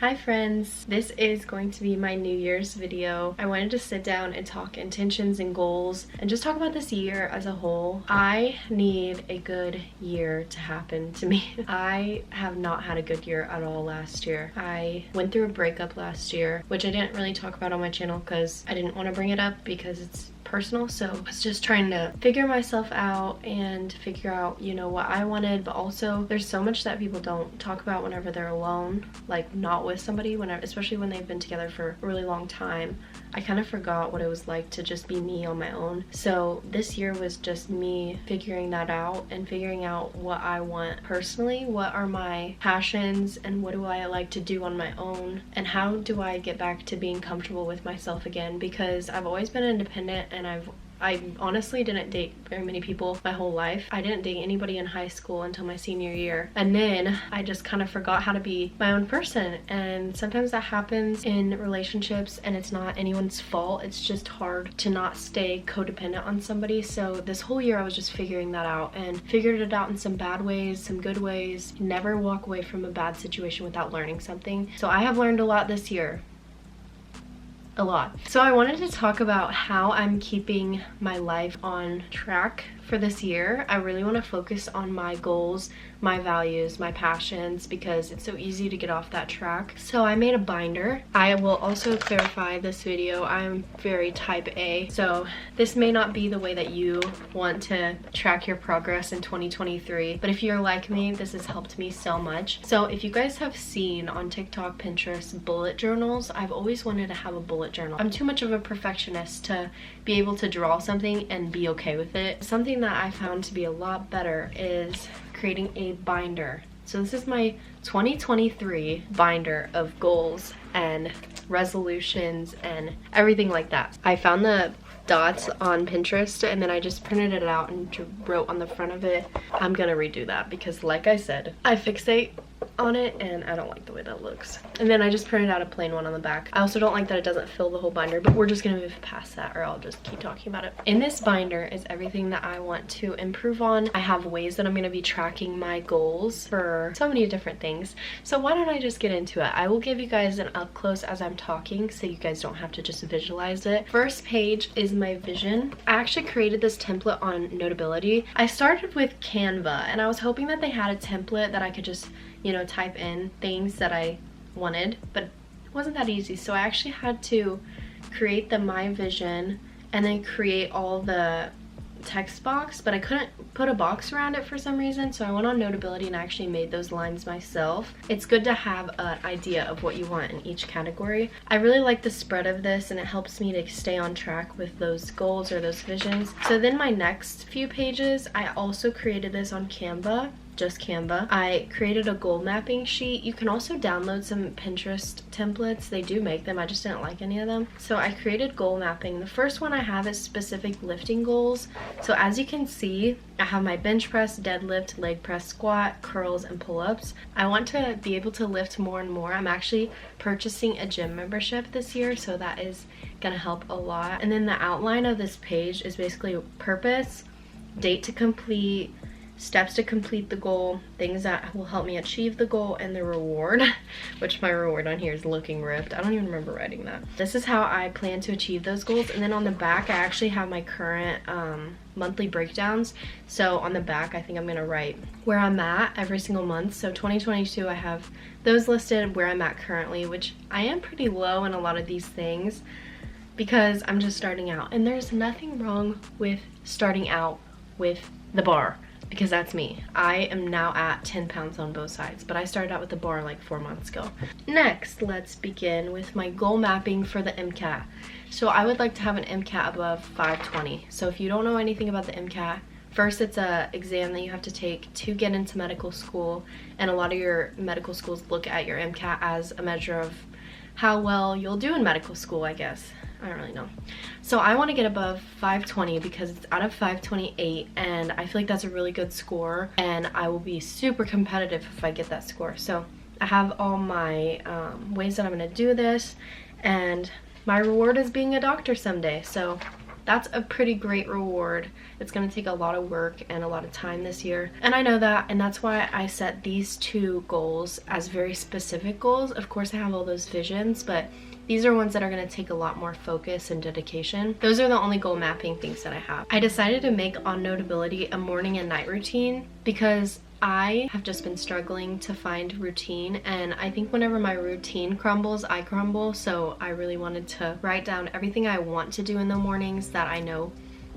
Hi friends, this is going to be my New Year's video. I wanted to sit down and talk intentions and goals and just talk about this year as a whole. I need a good year to happen to me. I have not had a good year at all last year. I went through a breakup last year, which I didn't really talk about on my channel because I didn't want to bring it up because it's personal. So I was just trying to figure myself out and figure out, you know, what I wanted, but also there's so much that people don't talk about whenever they're alone, like not with somebody, especially when they've been together for a really long time. I kind of forgot what it was like to just be me on my own. So this year was just me figuring that out and figuring out what I want personally, what are my passions, and what do I like to do on my own, and how do I get back to being comfortable with myself again, because I've always been independent and I honestly didn't date very many people my whole life. I didn't date anybody in high school until my senior year. And then I just kind of forgot how to be my own person. And sometimes that happens in relationships and it's not anyone's fault. It's just hard to not stay codependent on somebody. So this whole year I was just figuring that out and figured it out in some bad ways, some good ways. Never walk away from a bad situation without learning something. So I have learned a lot this year. A lot. So I wanted to talk about how I'm keeping my life on track for this year. I really want to focus on my goals, my values, my passions, because it's so easy to get off that track. So I made a binder. I will also clarify this video, I'm very type A, so this may not be the way that you want to track your progress in 2023, but if you're like me, this has helped me so much. So if you guys have seen on TikTok, Pinterest, bullet journals, I've always wanted to have a bullet journal. I'm too much of a perfectionist to be able to draw something and be okay with it. Something that I found to be a lot better is creating a binder. So this is my 2023 binder of goals and resolutions and everything like that. I found the dots on Pinterest and then I just printed it out and wrote on the front of it. I'm gonna redo that because, like I said, I fixate on it and I don't like the way that looks. And then I just printed out a plain one on the back. I also don't like that it doesn't fill the whole binder, but we're just gonna move past that or I'll just keep talking about it. In this binder is everything that I want to improve on. I have ways that I'm gonna be tracking my goals for so many different things. So why don't I just get into it? I will give you guys an up close as I'm talking so you guys don't have to just visualize it. First page is my vision. I actually created this template on Notability. I started with Canva and I was hoping that they had a template that I could just, you know, type in things that I wanted, but it wasn't that easy. So I actually had to create the my vision and then create all the text box, but I couldn't put a box around it for some reason, so I went on Notability and actually made those lines myself. It's good to have an idea of what you want in each category. I really like the spread of this and it helps me to stay on track with those goals or those visions. So then my next few pages, I also created this on Canva. Just Canva. I created a goal mapping sheet. You can also download some Pinterest templates. They do make them. I just didn't like any of them. So I created goal mapping. The first one I have is specific lifting goals. So as you can see, I have my bench press, deadlift, leg press, squat, curls, and pull-ups. I want to be able to lift more and more. I'm actually purchasing a gym membership this year, so that is gonna help a lot. And then the outline of this page is basically purpose, date to complete, steps to complete the goal, things that will help me achieve the goal, and the reward, which my reward on here is looking ripped. I don't even remember writing that. This is how I plan to achieve those goals. And then on the back, I actually have my current monthly breakdowns. So on the back, I think I'm gonna write where I'm at every single month. So 2022, I have those listed where I'm at currently, which I am pretty low in a lot of these things because I'm just starting out. And there's nothing wrong with starting out with the bar, because that's me. I am now at 10 pounds on both sides, but I started out with the bar like 4 months ago. Next, let's begin with my goal mapping for the MCAT. So I would like to have an MCAT above 520. So if you don't know anything about the MCAT, first it's a exam that you have to take to get into medical school, and a lot of your medical schools look at your MCAT as a measure of how well you'll do in medical school, I guess. I don't really know. So I want to get above 520 because it's out of 528 and I feel like that's a really good score and I will be super competitive if I get that score. So I have all my ways that I'm going to do this, and my reward is being a doctor someday. So that's a pretty great reward. It's gonna take a lot of work and a lot of time this year, and I know that, and that's why I set these 2 goals as very specific goals. Of course, I have all those visions, but these are ones that are going to take a lot more focus and dedication. Those are the only goal mapping things that I have. I decided to make on Notability a morning and night routine because I have just been struggling to find routine, and I think whenever my routine crumbles, I crumble. So I really wanted to write down everything I want to do in the mornings that I know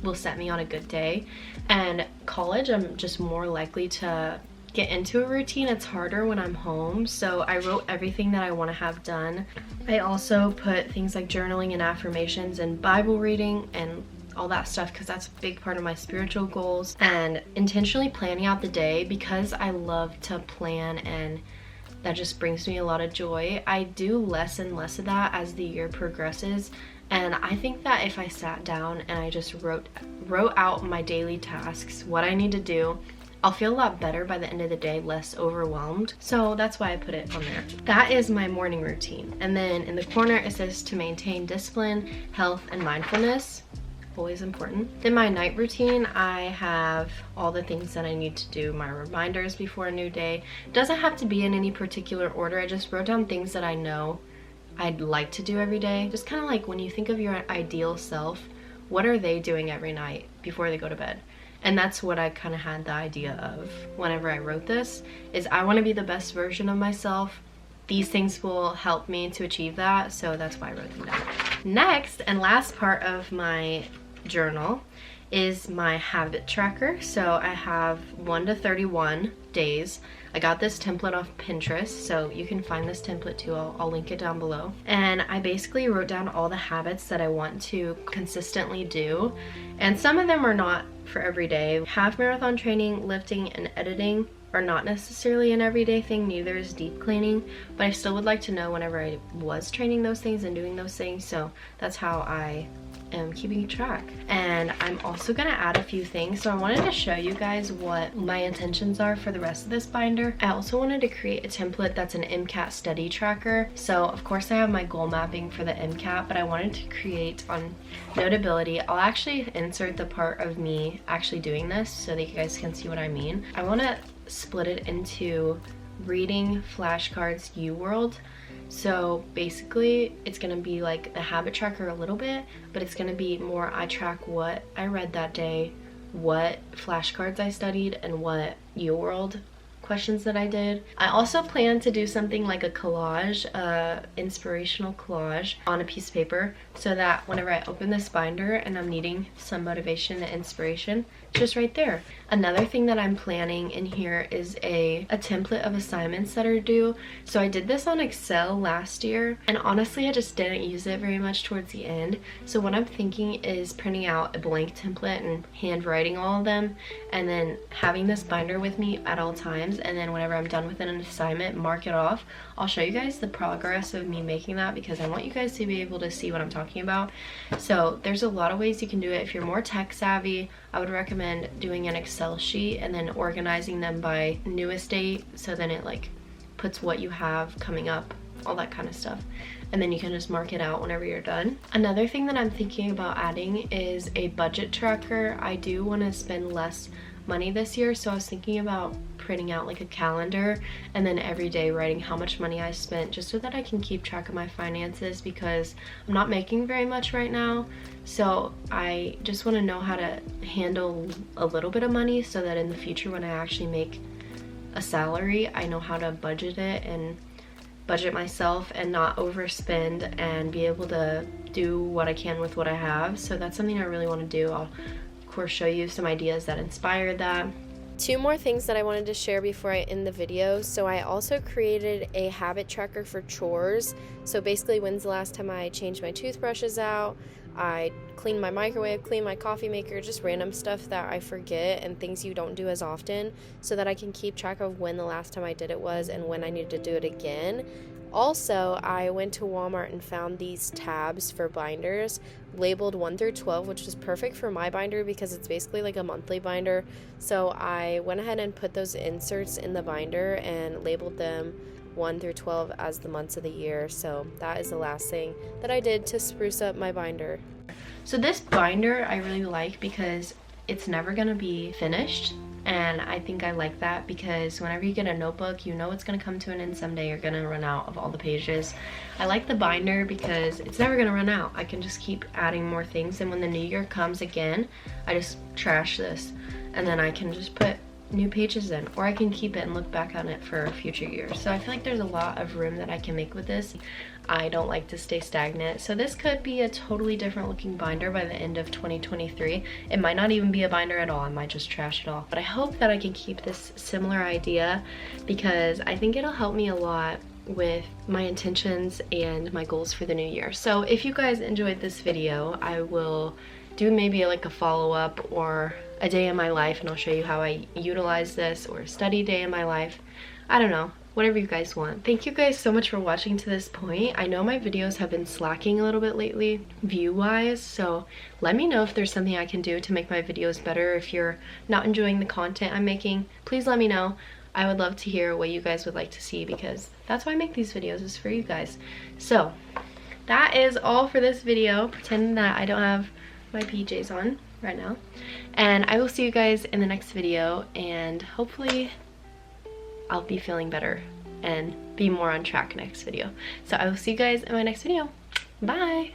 will set me on a good day. And college, I'm just more likely to get into a routine. It's harder when I'm home, so I wrote everything that I want to have done. I also put things like journaling and affirmations and Bible reading and all that stuff because that's a big part of my spiritual goals, and intentionally planning out the day because I love to plan, and that just brings me a lot of joy. I do less and less of that as the year progresses, and I think that if I sat down and I just wrote out my daily tasks, what I need to do, I'll feel a lot better by the end of the day, less overwhelmed. So that's why I put it on there. That is my morning routine. And then in the corner it says to maintain discipline, health, and mindfulness. Always important. Then my night routine, I have all the things that I need to do, my reminders before a new day. It doesn't have to be in any particular order. I just wrote down things that I know I'd like to do every day. Just kind of like when you think of your ideal self, what are they doing every night before they go to bed? And that's what I kind of had the idea of whenever I wrote this, is I want to be the best version of myself. These things will help me to achieve that, so that's why I wrote them down. Next and last part of my journal is my habit tracker. So I have 1 to 31 days. I got this template off Pinterest, so you can find this template too. I'll link it down below. And I basically wrote down all the habits that I want to consistently do, and some of them are not for every day. Half marathon training, lifting, and editing are not necessarily an everyday thing, neither is deep cleaning, but I still would like to know whenever I was training those things and doing those things, so that's how I am keeping track. And I'm also gonna add a few things, so I wanted to show you guys what my intentions are for the rest of this binder. I also wanted to create a template that's an MCAT study tracker. So of course I have my goal mapping for the MCAT, but I wanted to create on Notability. I'll actually insert the part of me actually doing this so that you guys can see what I mean. I want to split it into reading, flashcards, UWorld. So basically it's gonna be like the habit tracker a little bit, but it's gonna be more I track what I read that day, what flashcards I studied, and what UWorld questions that I did. I also plan to do something like a collage, inspirational collage on a piece of paper, so that whenever I open this binder and I'm needing some motivation and inspiration, it's just right there. Another thing that I'm planning in here is a template of assignments that are due. So I did this on Excel last year, and honestly I just didn't use it very much towards the end. So what I'm thinking is printing out a blank template and handwriting all of them, and then having this binder with me at all times, and then whenever I'm done with an assignment, mark it off. I'll show you guys the progress of me making that because I want you guys to be able to see what I'm talking about. So there's a lot of ways you can do it. If you're more tech savvy, I would recommend doing an Excel sheet and then organizing them by newest date, so then it like puts what you have coming up, all that kind of stuff, and then you can just mark it out whenever you're done. Another thing that I'm thinking about adding is a budget tracker. I do want to spend less money this year, so I was thinking about printing out like a calendar and then every day writing how much money I spent, just so that I can keep track of my finances, because I'm not making very much right now. So I just want to know how to handle a little bit of money, so that in the future when I actually make a salary, I know how to budget it and budget myself and not overspend, and be able to do what I can with what I have. So that's something I really want to do. I'll of course show you some ideas that inspired that. Two more things that I wanted to share before I end the video. So I also created a habit tracker for chores. So basically, when's the last time I changed my toothbrushes out, I cleaned my microwave, cleaned my coffee maker, just random stuff that I forget and things you don't do as often, so that I can keep track of when the last time I did it was and when I need to do it again. Also, I went to Walmart and found these tabs for binders labeled 1 through 12, which is perfect for my binder because it's basically like a monthly binder. So I went ahead and put those inserts in the binder and labeled them 1 through 12 as the months of the year. So that is the last thing that I did to spruce up my binder. So this binder I really like because it's never gonna be finished, and I think I like that because whenever you get a notebook, you know it's gonna come to an end someday. You're gonna run out of all the pages. I like the binder because it's never gonna run out. I can just keep adding more things, and when the new year comes again, I just trash this and then I can just put new pages in, or I can keep it and look back on it for future years. So I feel like there's a lot of room that I can make with this. I don't like to stay stagnant, so this could be a totally different looking binder by the end of 2023. It might not even be a binder at all. I might just trash it all, but I hope that I can keep this similar idea because I think it'll help me a lot with my intentions and my goals for the new year. So if you guys enjoyed this video, I will do maybe like a follow-up or a day in my life, and I'll show you how I utilize this, or a study day in my life. I don't know, whatever you guys want. Thank you guys so much for watching to this point. I know my videos have been slacking a little bit lately view-wise, so let me know if there's something I can do to make my videos better. If you're not enjoying the content I'm making, please let me know. I would love to hear what you guys would like to see because that's why I make these videos, is for you guys. So that is all for this video. Pretending that I don't have my PJs on right now, and I will see you guys in the next video, and hopefully I'll be feeling better and be more on track next video. So I will see you guys in my next video. Bye.